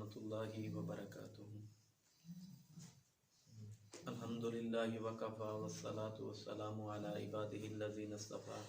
ورحمۃ اللہ وبرکاتہ۔ الحمدللہ وکفی والصلاۃ والسلام علی عبادہ الذین اصطفی،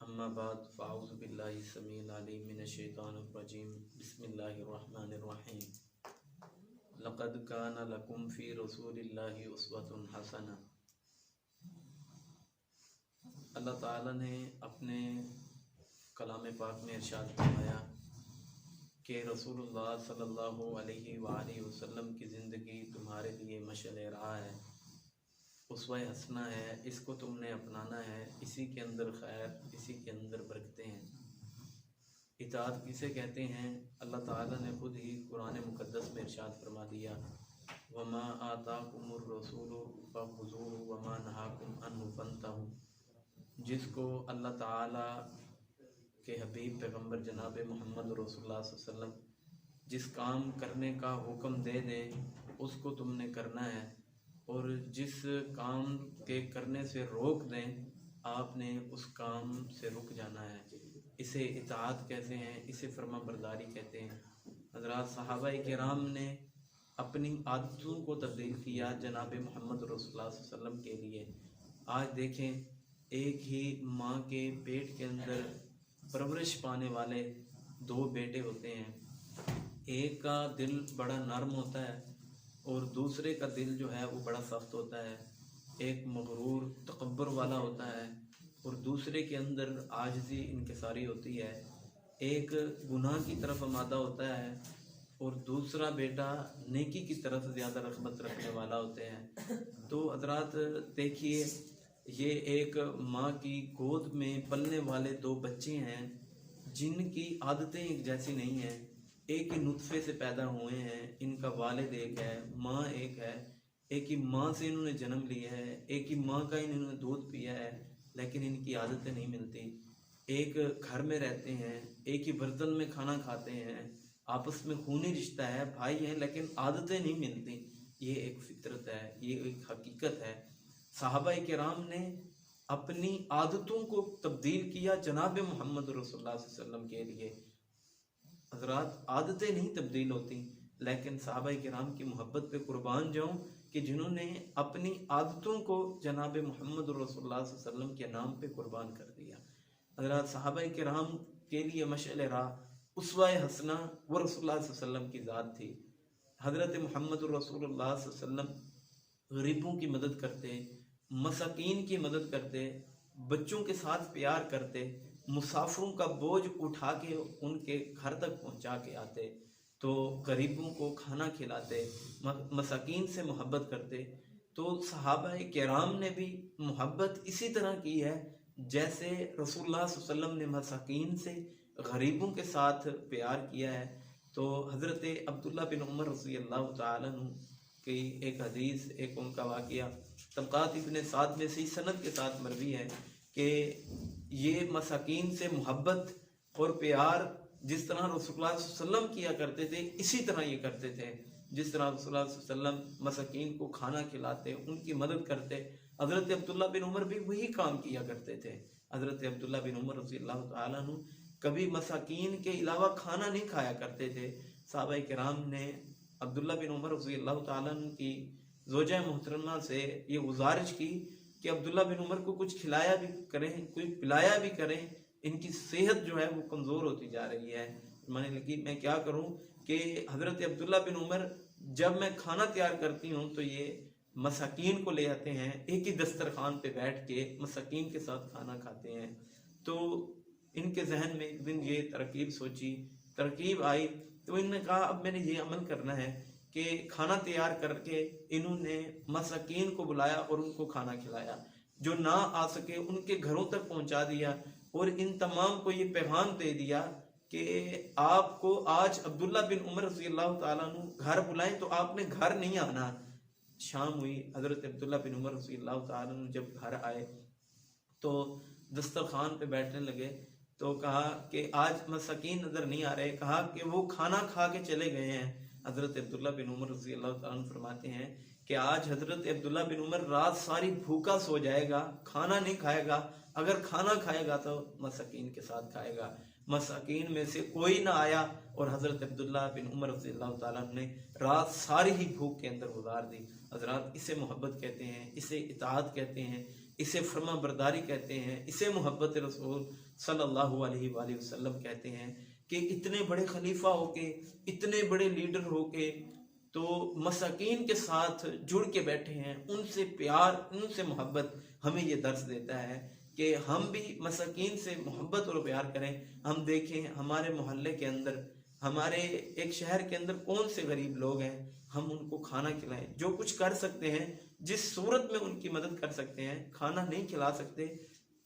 اما بعد فاعوذ باللہ السمیع العلیم من الشیطان الرجیم، بسم اللہ الرحمن الرحیم۔ لقد کان لکم فی رسول اللہ اسوۃ حسنہ۔ اللہ تعالیٰ نے اپنے کلام پاک میں ارشاد فرمایا کہ رسول اللہ صلی اللہ علیہ وآلہ وسلم کی زندگی تمہارے لیے مشعل راہ ہے، اسوہ حسنہ ہے، اس کو تم نے اپنانا ہے، اسی کے اندر خیر، اسی کے اندر برکتیں ہیں۔ اطاعت کسے کہتے ہیں؟ اللہ تعالیٰ نے خود ہی قرآن مقدس میں ارشاد فرما دیا، وما آتاکم الرسول فخذوہ وما نہاکم عنہ فانتہوا۔ جس کو اللہ تعالیٰ کہ حبیب پیغمبر جناب محمد رسول اللہ صلی اللہ علیہ وسلم جس کام کرنے کا حکم دے دیں اس کو تم نے کرنا ہے، اور جس کام کے کرنے سے روک دیں آپ نے اس کام سے رک جانا ہے۔ اسے اطاعت کہتے ہیں، اسے فرما برداری کہتے ہیں۔ حضرات صحابہ کرام نے اپنی عادتوں کو تبدیل کیا جناب محمد رسول اللہ صلی اللہ علیہ وسلم کے لیے۔ آج دیکھیں، ایک ہی ماں کے پیٹ کے اندر پرورش پانے والے دو بیٹے ہوتے ہیں، ایک کا دل بڑا نرم ہوتا ہے اور دوسرے کا دل جو ہے وہ بڑا سخت ہوتا ہے۔ ایک مغرور تکبر والا ہوتا ہے اور دوسرے کے اندر عاجزی انکساری ہوتی ہے۔ ایک گناہ کی طرف آمادہ ہوتا ہے اور دوسرا بیٹا نیکی کی طرف زیادہ رغبت رکھنے والا ہوتے ہیں۔ تو حضرات دیکھیے، یہ ایک ماں کی گود میں پلنے والے دو بچے ہیں جن کی عادتیں ایک جیسی نہیں ہیں، ایک ہی نطفے سے پیدا ہوئے ہیں، ان کا والد ایک ہے، ماں ایک ہے، ایک ہی ماں سے انہوں نے جنم لیا ہے، ایک ہی ماں کا انہوں نے دودھ پیا ہے، لیکن ان کی عادتیں نہیں ملتی۔ ایک گھر میں رہتے ہیں، ایک ہی برتن میں کھانا کھاتے ہیں، آپس میں خونی رشتہ ہے، بھائی ہیں، لیکن عادتیں نہیں ملتی۔ یہ ایک فطرت ہے، یہ ایک حقیقت ہے۔ صحابہ کرام نے اپنی عادتوں کو تبدیل کیا جناب محمد رسول اللہ صلی اللہ علیہ وسلم کے لیے۔ حضرات عادتیں نہیں تبدیل ہوتی، لیکن صحابہ کرام کی محبت پہ قربان جاؤں کہ جنہوں نے اپنی عادتوں کو جناب محمد رسول اللہ صلی اللہ علیہ وسلم کے نام پہ قربان کر دیا۔ حضرات صحابہ کرام کے لیے مشعل راہ، اسوہ حسنہ وہ رسول اللہ صلی اللہ علیہ وسلم کی ذات تھی۔ حضرت محمد رسول اللہ صلی اللہ علیہ وسلم غریبوں کی مدد کرتے، مساکین کی مدد کرتے، بچوں کے ساتھ پیار کرتے، مسافروں کا بوجھ اٹھا کے ان کے گھر تک پہنچا کے آتے، تو غریبوں کو کھانا کھلاتے، مساکین سے محبت کرتے۔ تو صحابہ کرام نے بھی محبت اسی طرح کی ہے جیسے رسول اللہ صلی اللہ علیہ وسلم نے مساکین سے، غریبوں کے ساتھ پیار کیا ہے۔ تو حضرت عبداللہ بن عمر رضی اللہ تعالیٰ عنہ کی ایک حدیث، ایک ان کا واقعہ طبقات ابن سعد میں صحیح سند کے ساتھ مروی ہے کہ یہ مساکین سے محبت اور پیار جس طرح رسول اللہ صلی اللہ علیہ وسلم کیا کرتے تھے اسی طرح یہ کرتے تھے۔ جس طرح رسول اللہ صلی اللہ علیہ وسلم مساکین کو کھانا کھلاتے، ان کی مدد کرتے، حضرت عبداللہ بن عمر بھی وہی کام کیا کرتے تھے۔ حضرت عبداللہ بن عمر رضی اللہ تعالیٰ عنہ کبھی مساکین کے علاوہ کھانا نہیں کھایا کرتے تھے۔ صحابہ کرام نے عبداللہ بن عمر رضی اللہ تعالیٰ عنہ کی زوجہ محترمہ سے یہ گزارش کی کہ عبداللہ بن عمر کو کچھ کھلایا بھی کریں، کوئی پلایا بھی کریں، ان کی صحت جو ہے وہ کمزور ہوتی جا رہی ہے۔ مانے لگی میں کیا کروں کہ حضرت عبداللہ بن عمر جب میں کھانا تیار کرتی ہوں تو یہ مساکین کو لے آتے ہیں، ایک ہی دسترخوان پہ بیٹھ کے مساکین کے ساتھ کھانا کھاتے ہیں۔ تو ان کے ذہن میں ایک دن یہ ترکیب آئی، تو انہوں نے کہا اب میں نے یہ عمل کرنا ہے کہ کھانا تیار کر کے انہوں نے مساکین کو بلایا اور ان کو کھانا کھلایا، جو نہ آ سکے ان کے گھروں تک پہنچا دیا، اور ان تمام کو یہ پیغام دے دیا کہ آپ کو آج عبداللہ بن عمر رضی اللہ تعالیٰ عنہ گھر بلائیں تو آپ نے گھر نہیں آنا۔ شام ہوئی، حضرت عبداللہ بن عمر رضی اللہ تعالیٰ عنہ جب گھر آئے تو دسترخوان پہ بیٹھنے لگے، تو کہا کہ آج مساکین نظر نہیں آ رہے، کہا کہ وہ کھانا کھا کے چلے گئے ہیں۔ حضرت عبداللہ بن عمر رضی اللہ تعالیٰ عنہ فرماتے ہیں کہ آج حضرت عبداللہ بن عمر رات ساری بھوکا سو جائے گا، کھانا نہیں کھائے گا، اگر کھانا کھائے گا تو مساکین کے ساتھ کھائے گا۔ مساکین میں سے کوئی نہ آیا اور حضرت عبداللہ بن عمر رضی اللہ تعالیٰ نے رات ساری ہی بھوک کے اندر گزار دی۔ حضرات اسے محبت کہتے ہیں، اسے اطاعت کہتے ہیں، اسے فرما برداری کہتے ہیں، اسے محبت رسول صلی اللہ علیہ وآلہ وسلم کہتے ہیں کہ اتنے بڑے خلیفہ ہو کے، اتنے بڑے لیڈر ہو کے تو مساکین کے ساتھ جڑ کے بیٹھے ہیں، ان سے پیار، ان سے محبت ہمیں یہ درس دیتا ہے کہ ہم بھی مساکین سے محبت اور پیار کریں۔ ہم دیکھیں ہمارے محلے کے اندر، ہمارے ایک شہر کے اندر کون سے غریب لوگ ہیں، ہم ان کو کھانا کھلائیں، جو کچھ کر سکتے ہیں، جس صورت میں ان کی مدد کر سکتے ہیں۔ کھانا نہیں کھلا سکتے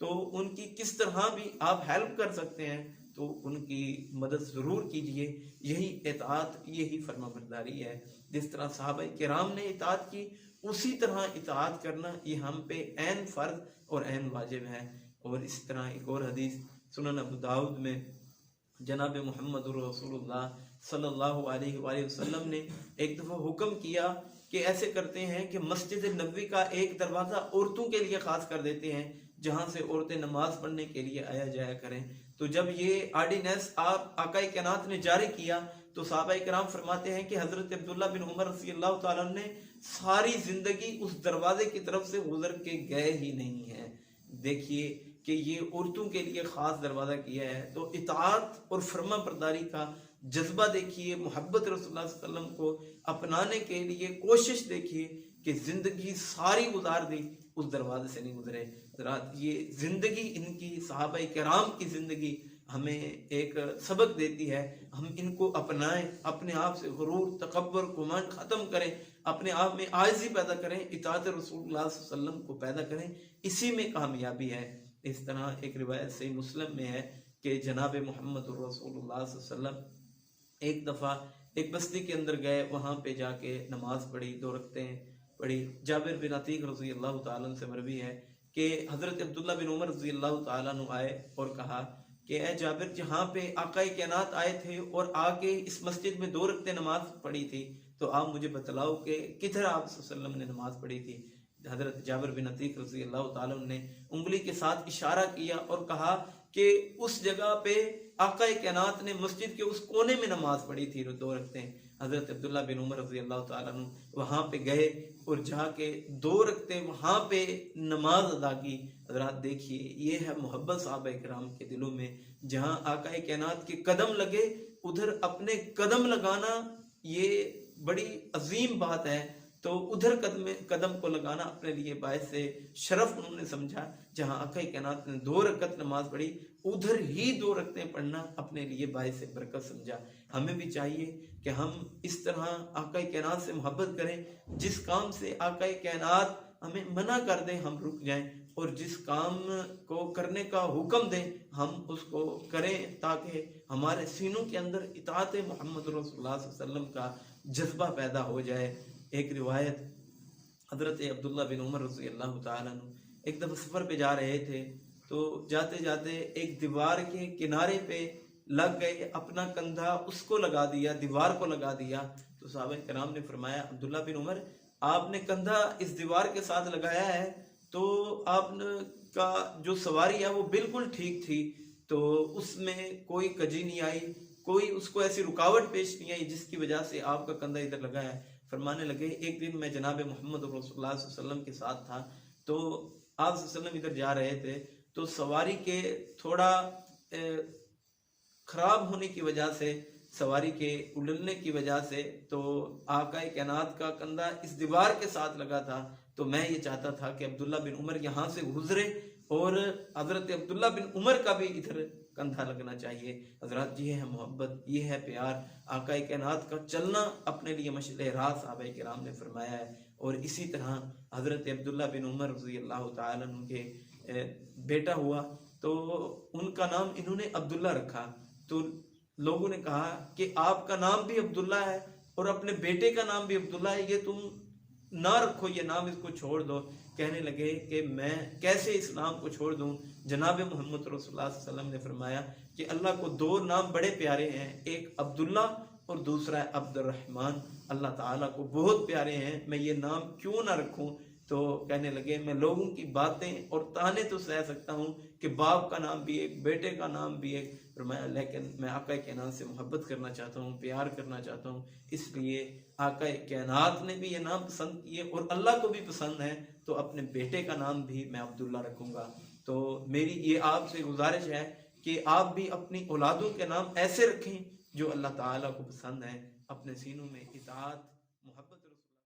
تو ان کی کس طرح بھی آپ ہیلپ کر سکتے ہیں تو ان کی مدد ضرور کیجئے۔ یہی اطاعت، یہی فرما برداری ہے۔ جس طرح صحابہ کرام نے اطاعت کی، اسی طرح اطاعت کرنا یہ ہم پہ عین فرض اور عین واجب ہے۔ اور اس طرح ایک اور حدیث سنن ابو داؤد میں جناب محمد رسول اللہ صلی اللہ علیہ وآلہ وسلم نے ایک دفعہ حکم کیا کہ ایسے کرتے ہیں کہ مسجد نبوی کا ایک دروازہ عورتوں کے لیے خاص کر دیتے ہیں، جہاں سے عورتیں نماز پڑھنے کے لیے آیا جایا کریں۔ تو جب یہ آرڈیننس آقا کائنات نے جاری کیا تو صحابہ کرام فرماتے ہیں کہ حضرت عبداللہ بن عمر رضی اللہ تعالیٰ نے ساری زندگی اس دروازے کی طرف سے گزر کے گئے ہی نہیں ہیں۔ دیکھیے کہ یہ عورتوں کے لیے خاص دروازہ کیا ہے، تو اطاعت اور فرما برداری کا جذبہ دیکھیے، محبت رسول اللہ صلی اللہ علیہ وسلم کو اپنانے کے لیے کوشش دیکھیے کہ زندگی ساری گزار دی، اس دروازے سے نہیں گزرے۔ حضرات یہ زندگی ان کی، صحابہ کرام کی زندگی ہمیں ایک سبق دیتی ہے، ہم ان کو اپنائیں، اپنے آپ سے غرور، تکبر، گمان ختم کریں، اپنے آپ میں عاجزی پیدا کریں، اطاعت رسول اللہ صلی اللہ علیہ وسلم کو پیدا کریں، اسی میں کامیابی ہے۔ اس طرح ایک روایت صحیح مسلم میں ہے کہ جناب محمد رسول اللہ صلی اللہ علیہ وسلم ایک دفعہ ایک بستی کے اندر گئے، وہاں پہ جا کے نماز پڑھی، 2 رکعتیں پڑھی۔ جابر بن عتیق رضی اللہ تعالیٰ عنہ سے مروی ہے کہ حضرت عبداللہ بن عمر رضی اللہ تعالیٰ عنہ آئے اور کہا کہ اے جابر، جہاں پہ آقا کائنات آئے تھے اور آ کے اس مسجد میں 2 رکعتیں نماز پڑھی تھی، تو آپ مجھے بتلاؤ کہ کدھر آپ صلی اللہ علیہ وسلم نے نماز پڑھی تھی۔ حضرت جابر بن عتیق رضی اللہ تعالیٰ عنہ نے انگلی کے ساتھ اشارہ کیا اور کہا کہ اس جگہ پہ آقا کائنات نے مسجد کے اس کونے میں نماز پڑھی تھی 2 رکعتیں۔ حضرت عبداللہ بن عمر رضی اللہ تعالیٰ عنہ وہاں پہ گئے اور جا کے 2 رکعتیں وہاں پہ نماز ادا کی۔ حضرات دیکھیے یہ ہے محبت صحابہ کرام کے دلوں میں، جہاں آقا کائنات کے قدم لگے ادھر اپنے قدم لگانا یہ بڑی عظیم بات ہے۔ تو ادھر قدم کو لگانا اپنے لیے باعث سے شرف انہوں نے سمجھا۔ جہاں آقا کائنات نے 2 رکعت نماز پڑھی، ادھر ہی 2 رکعتیں پڑھنا اپنے لیے باعث سے برکت سمجھا۔ ہمیں بھی چاہیے کہ ہم اس طرح آقا کائنات سے محبت کریں، جس کام سے آقا کائنات ہمیں منع کر دیں ہم رک جائیں، اور جس کام کو کرنے کا حکم دیں ہم اس کو کریں، تاکہ ہمارے سینوں کے اندر اطاعت محمد رسول اللہ صلی اللہ علیہ وسلم کا جذبہ پیدا ہو جائے۔ ایک روایت حضرت عبداللہ بن عمر رضی اللہ تعالیٰ عنہ ایک دفعہ سفر پہ جا رہے تھے، تو جاتے جاتے ایک دیوار کے کنارے پہ لگ گئے، اپنا کندھا اس کو لگا دیا، دیوار کو لگا دیا۔ تو صحابہ کرام نے فرمایا عبداللہ بن عمر، آپ نے کندھا اس دیوار کے ساتھ لگایا ہے تو آپ کا جو سواری ہے وہ بالکل ٹھیک تھی، تو اس میں کوئی کجی نہیں آئی، کوئی اس کو ایسی رکاوٹ پیش نہیں آئی جس کی وجہ سے آپ کا کندھا ادھر لگا ہے۔ فرمانے لگے ایک دن میں جناب محمد رسول اللہ صلی اللہ علیہ وسلم کے ساتھ تھا، تو آپ صلی اللہ علیہ وسلم ادھر جا رہے تھے، تو سواری کے تھوڑا خراب ہونے کی وجہ سے، سواری کے الٹنے کی وجہ سے، تو آقا کائنات کا کندھا اس دیوار کے ساتھ لگا تھا۔ تو میں یہ چاہتا تھا کہ عبداللہ بن عمر یہاں سے گزرے اور حضرت عبداللہ بن عمر کا بھی ادھر کندھا لگنا چاہیے۔ حضرات یہ ہے محبت، یہ ہے پیار، آقا کائنات کا چلنا اپنے لیے مشعل راہ صحابہ کرام نے فرمایا ہے۔ اور اسی طرح حضرت عبداللہ بن عمر رضی اللہ تعالیٰ عنہ کے بیٹا ہوا، تو ان کا نام انہوں نے عبداللہ رکھا۔ تو لوگوں نے کہا کہ آپ کا نام بھی عبداللہ ہے اور اپنے بیٹے کا نام بھی عبداللہ ہے، یہ تم نہ رکھو، یہ نام اس کو چھوڑ دو۔ کہنے لگے کہ میں کیسے اس نام کو چھوڑ دوں؟ جناب محمد رسول اللہ صلی اللہ علیہ وسلم نے فرمایا کہ اللہ کو 2 نام بڑے پیارے ہیں، ایک عبداللہ اور دوسرا ہے عبد الرحمان، اللہ تعالیٰ کو بہت پیارے ہیں، میں یہ نام کیوں نہ رکھوں؟ تو تو کہنے لگے میں لوگوں کی باتیں اور طعنے تو سہ سکتا ہوں کہ باپ کا نام بھی ایک، بیٹے کا نام بھی ایک، فرمایا لیکن میں آقا کائنات سے محبت کرنا چاہتا ہوں، پیار کرنا چاہتا ہوں، اس لیے آقا کائنات نے بھی یہ نام پسند کیے اور اللہ کو بھی پسند ہے، تو اپنے بیٹے کا نام بھی میں عبداللہ رکھوں گا۔ تو میری یہ آپ سے گزارش ہے کہ آپ بھی اپنی اولادوں کے نام ایسے رکھیں جو اللہ تعالیٰ کو پسند ہے، اپنے سینوں میں اطاعت محبت